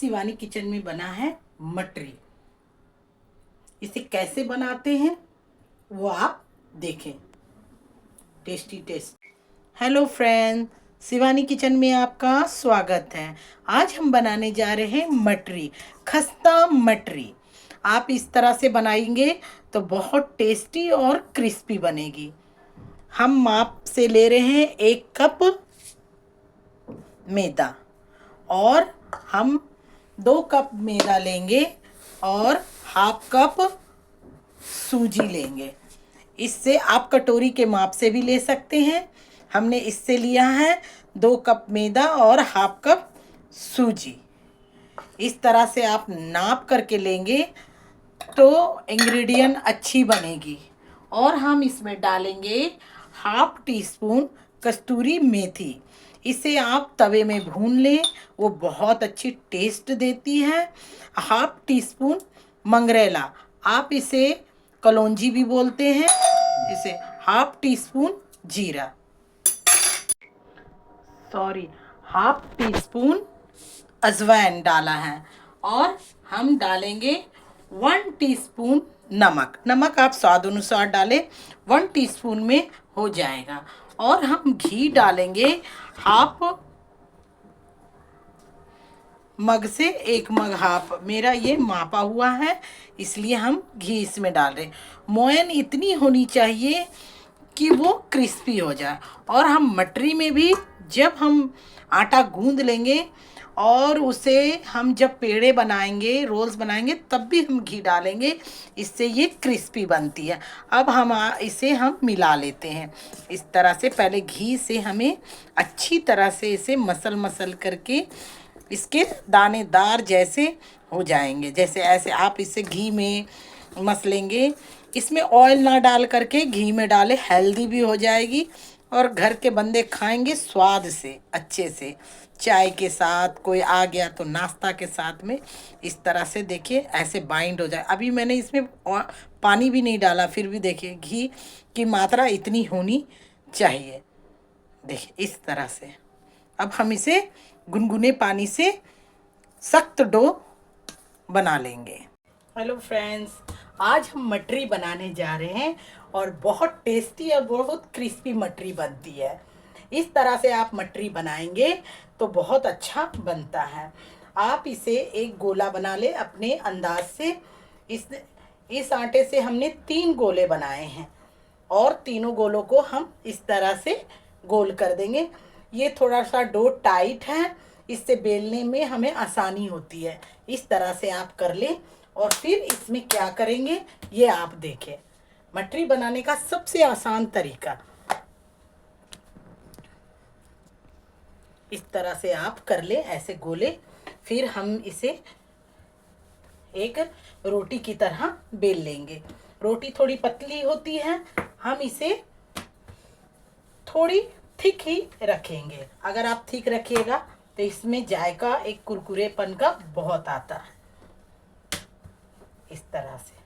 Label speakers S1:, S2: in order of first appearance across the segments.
S1: Shivani kitchen में बना है मटरी। इसे कैसे बनाते हैं वो आप देखें। Tasty taste. Hello friend, Shivani kitchen में आपका स्वागत है। आज हम बनाने जा रहे हैं मटरी, खस्ता मटरी। आप इस तरह से बनाएंगे तो बहुत टेस्टी और क्रिस्पी बनेगी। हम माप से ले रहे हैं 1 कप मैदा और हम 2 कप मैदा लेंगे और हाफ कप सूजी लेंगे। इससे आप कटोरी के माप से भी ले सकते हैं। हमने इससे लिया है 2 कप मैदा और हाफ कप सूजी। इस तरह से आप नाप करके लेंगे तो इंग्रेडिएंट अच्छी बनेगी। और हम इसमें डालेंगे हाफ टी स्पून कस्तूरी मेथी। इसे आप तवे में भून लें, वो बहुत अच्छी टेस्ट देती है। हाफ टी स्पून मंगरेला, आप इसे कलौंजी भी बोलते हैं। इसे हाफ टी स्पून जीरा, हाफ टी स्पून अजवाइन डाला है। और हम डालेंगे 1 टीस्पून नमक। नमक आप स्वाद अनुसार डालें, 1 टीस्पून में हो जाएगा। और हम घी डालेंगे हाफ मग से 1 मग हाफ। मेरा ये मापा हुआ है इसलिए हम घी इसमें डाल रहे हैं। मोयन इतनी होनी चाहिए कि वो क्रिस्पी हो जाए। और हम मटरी में भी जब हम आटा गूंद लेंगे और उसे हम जब पेड़े बनाएंगे, रोल्स बनाएंगे, तब भी हम घी डालेंगे। इससे ये क्रिस्पी बनती है। अब हम इसे हम मिला लेते हैं इस तरह से। पहले घी से हमें अच्छी तरह से इसे मसल करके इसके दानेदार जैसे हो जाएंगे। जैसे ऐसे आप इसे घी में मसलेंगे। इसमें ऑयल ना डाल करके घी में डालें, हेल्दी भी हो जाएगी और घर के बंदे खाएंगे स्वाद से, अच्छे से। चाय के साथ कोई आ गया तो नाश्ता के साथ में इस तरह से देखिए ऐसे बाइंड हो जाए। अभी मैंने इसमें पानी भी नहीं डाला, फिर भी देखिए घी की मात्रा इतनी होनी चाहिए। देखिए इस तरह से। अब हम इसे गुनगुने पानी से सख्त डो बना लेंगे। हेलो फ्रेंड्स, आज हम मटरी बनाने जा रहे हैं और बहुत टेस्टी और बहुत क्रिस्पी मटरी बनती है। इस तरह से आप मटरी बनाएंगे तो बहुत अच्छा बनता है। आप इसे एक गोला बना ले अपने अंदाज से। इस आटे से हमने 3 गोले बनाए हैं और तीनों गोलों को हम इस तरह से गोल कर देंगे। ये थोड़ा सा डो टाइट है, इससे बेलने में हमें आसानी होती है। इस तरह से आप कर लें और फिर इसमें क्या करेंगे ये आप देखें। मटरी बनाने का सबसे आसान तरीका इस तरह से आप कर ले ऐसे गोले। फिर हम इसे एक रोटी की तरह बेल लेंगे। रोटी थोड़ी पतली होती है, हम इसे थोड़ी थिक ही रखेंगे। अगर आप थिक रखिएगा तो इसमें जायका एक कुरकुरेपन का बहुत आता है। इस तरह से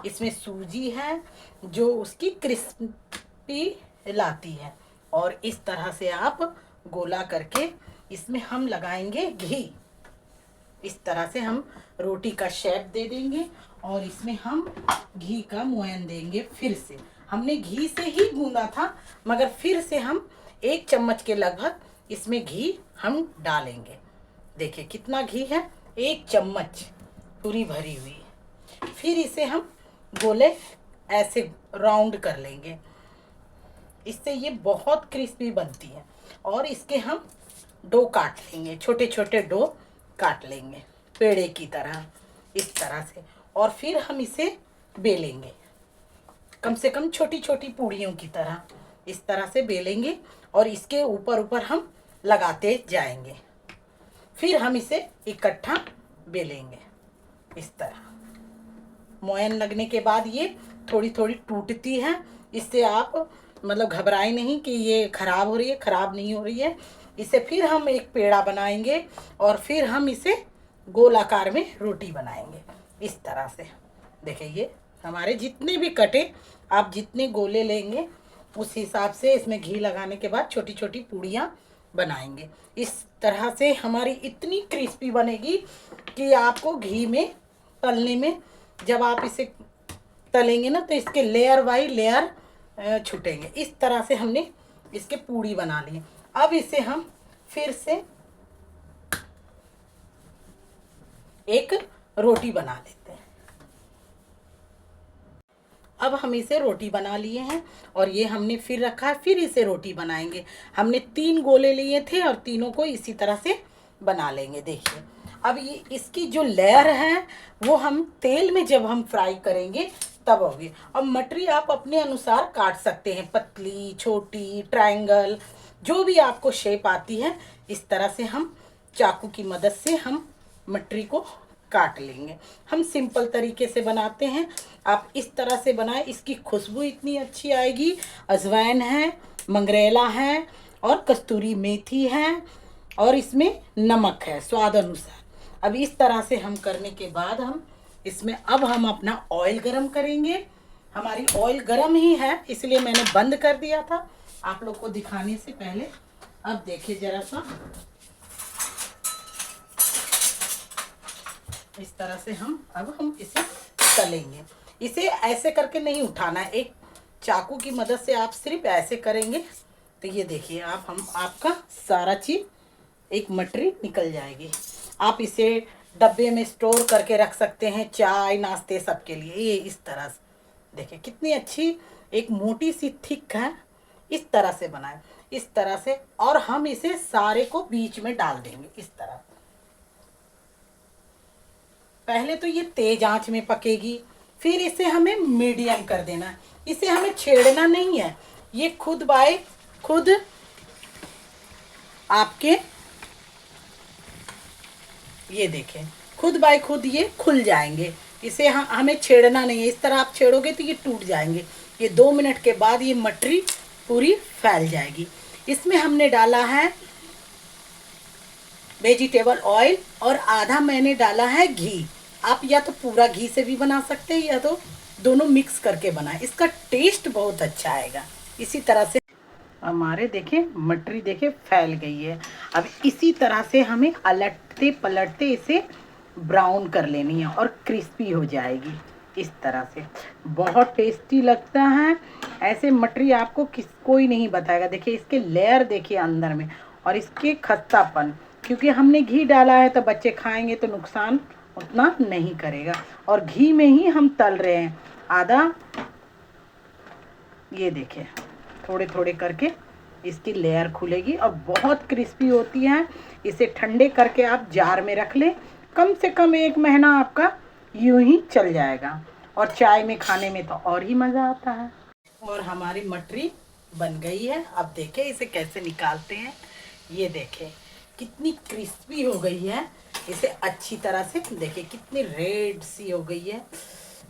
S1: इसमें सूजी है जो उसकी क्रिस्पी लाती है। और इस तरह से आप गोला करके इसमें हम लगाएंगे घी। इस तरह से हम रोटी का शेप दे देंगे और इसमें हम घी का मोयन देंगे। फिर से हमने घी से ही गूंदा था, मगर फिर से हम 1 चम्मच के लगभग इसमें घी हम डालेंगे। देखिए कितना घी है, 1 चम्मच पूरी भरी हुई। फिर इसे हम गोले ऐसे राउंड कर लेंगे। इससे ये बहुत क्रिस्पी बनती है। और इसके हम डो काट लेंगे, छोटे छोटे डो काट लेंगे पेड़े की तरह, इस तरह से। और फिर हम इसे बेलेंगे, कम से कम छोटी छोटी पूड़ियों की तरह इस तरह से बेलेंगे और इसके ऊपर हम लगाते जाएंगे। फिर हम इसे इकट्ठा बेलेंगे इस तरह। मोयन लगने के बाद ये थोड़ी थोड़ी टूटती है। इससे आप मतलब घबराए नहीं कि ये खराब हो रही है, खराब नहीं हो रही है। इसे फिर हम एक पेड़ा बनाएंगे और फिर हम इसे गोलाकार में रोटी बनाएंगे इस तरह से। देखिए ये हमारे जितने भी कटे, आप जितने गोले लेंगे उस हिसाब से इसमें घी लगाने के बाद छोटी छोटी पूड़ियाँ बनाएंगे। इस तरह से हमारी इतनी क्रिस्पी बनेगी कि आपको घी में तलने में, जब आप इसे तलेंगे ना तो इसके लेयर बाई लेयर छूटेंगे। इस तरह से हमने इसके पूड़ी बना ली। अब इसे हम फिर से एक रोटी बना लेते हैं। अब हम इसे रोटी बना लिए हैं और ये हमने फिर रखा है, फिर इसे रोटी बनाएंगे। हमने 3 गोले लिए थे और तीनों को इसी तरह से बना लेंगे। देखिए अब ये इसकी जो लेयर है वो हम तेल में जब हम फ्राई करेंगे तब होगी। अब मटरी आप अपने अनुसार काट सकते हैं, पतली, छोटी, ट्रायंगल, जो भी आपको शेप आती है। इस तरह से हम चाकू की मदद से हम मटरी को काट लेंगे। हम सिंपल तरीके से बनाते हैं, आप इस तरह से बनाएं। इसकी खुशबू इतनी अच्छी आएगी। अजवाइन है, मंगरेला है और कस्तूरी मेथी है और इसमें नमक है स्वाद अनुसार। अब इस तरह से हम करने के बाद अब हम अपना ऑयल गरम करेंगे। हमारी ऑयल गरम ही है इसलिए मैंने बंद कर दिया था आप लोग को दिखाने से पहले। अब देखिए जरा सा, इस तरह से हम इसे तलेंगे। इसे ऐसे करके नहीं उठाना है, एक चाकू की मदद से आप सिर्फ ऐसे करेंगे तो ये देखिए आपका सारा चीज एक मटरी निकल जाएगी। आप इसे डब्बे में स्टोर करके रख सकते हैं, चाय नाश्ते सबके लिए। ये इस तरह से देखिए कितनी अच्छी एक मोटी सी थिक है। इस तरह से बनाएं, इस तरह से। और हम इसे सारे को बीच में डाल देंगे इस तरह। पहले तो ये तेज आंच में पकेगी, फिर इसे हमें मीडियम कर देना है। इसे हमें छेड़ना नहीं है, ये खुद बाय खुद आपके, ये देखें खुद बाय खुद ये खुल जाएंगे। इसे हमें छेड़ना नहीं है। इस तरह आप छेड़ोगे तो ये टूट जाएंगे। ये 2 मिनट के बाद ये मटरी पूरी फैल जाएगी। इसमें हमने डाला है वेजिटेबल ऑयल और आधा मैंने डाला है घी। आप या तो पूरा घी से भी बना सकते हैं या तो दोनों मिक्स करके बनाएं, इसका टेस्ट बहुत अच्छा आएगा। इसी तरह से हमारे देखें मटरी देखें फैल गई है। अब इसी तरह से हमें अलटते पलटते इसे ब्राउन कर लेनी है और क्रिस्पी हो जाएगी। इस तरह से बहुत टेस्टी लगता है। ऐसे मटरी आपको कोई नहीं बताएगा। देखिए इसके लेयर देखिए अंदर में और इसके खस्तापन, क्योंकि हमने घी डाला है तो बच्चे खाएंगे तो नुकसान उतना नहीं करेगा। और घी में ही हम तल रहे हैं आधा। ये देखिए थोड़े थोड़े करके इसकी लेयर खुलेगी और बहुत क्रिस्पी होती है। इसे ठंडे करके आप जार में रख लें, कम से कम 1 महीना आपका यूं ही चल जाएगा। और चाय में खाने में तो और ही मज़ा आता है। और हमारी मटरी बन गई है। अब देखें इसे कैसे निकालते हैं। ये देखें कितनी क्रिस्पी हो गई है। इसे अच्छी तरह से देखिए कितनी रेड सी हो गई है।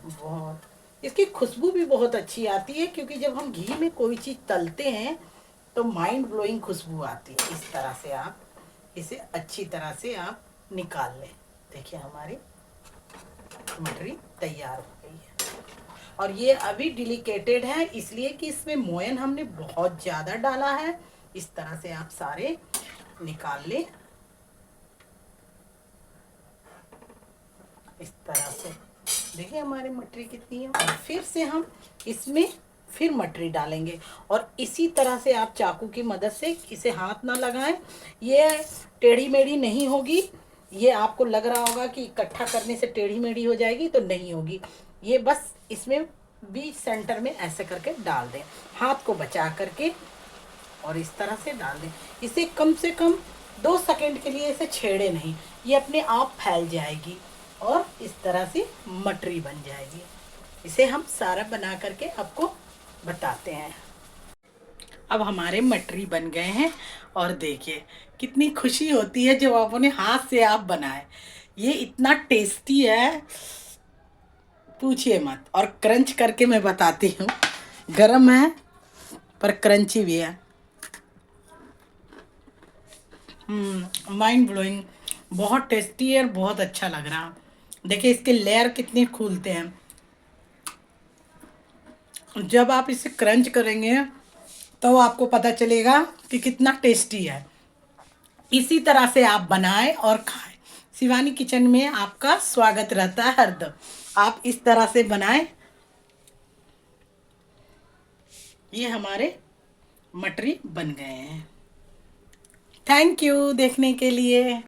S1: बहुत इसकी खुशबू भी बहुत अच्छी आती है, क्योंकि जब हम घी में कोई चीज़ तलते हैं तो माइंड ब्लोइंग खुशबू आती है। इस तरह से आप इसे अच्छी तरह से आप निकाल लें। देखिए हमारी मटरी तैयार हो गई है। और ये अभी डिलिकेटेड है इसलिए कि इसमें मोयन हमने बहुत ज़्यादा डाला है। इस तरह से आप सारे निकाल लें इस तरह से। देखिए हमारी मटरी कितनी है। और फिर से हम इसमें फिर मटरी डालेंगे और इसी तरह से आप चाकू की मदद से इसे हाथ ना लगाएं। ये टेढ़ी मेढ़ी नहीं होगी। ये आपको लग रहा होगा कि इकट्ठा करने से टेढ़ी मेढ़ी हो जाएगी, तो नहीं होगी। ये बस इसमें बीच सेंटर में ऐसे करके डाल दें, हाथ को बचा करके, और इस तरह से डाल दें। इसे कम से कम 2 सेकंड के लिए इसे छेड़े नहीं, ये अपने आप फैल जाएगी और इस तरह से मटरी बन जाएगी। इसे हम सारा बना करके आपको बताते हैं। अब हमारे मटरी बन गए हैं और देखिए कितनी खुशी होती है जब आप अपने हाथ से आप बनाए। ये इतना टेस्टी है पूछिए मत। और क्रंच करके मैं बताती हूँ, गरम है पर क्रंची भी है। माइंड ब्लोइंग, बहुत टेस्टी है और बहुत अच्छा लग रहा। देखिए इसके लेयर कितने खुलते हैं। जब आप इसे क्रंच करेंगे तो आपको पता चलेगा कि कितना टेस्टी है। इसी तरह से आप बनाएं और खाएं। शिवानी किचन में आपका स्वागत रहता है हरदम। आप इस तरह से बनाएं। ये हमारे मटरी बन गए हैं। थैंक यू देखने के लिए।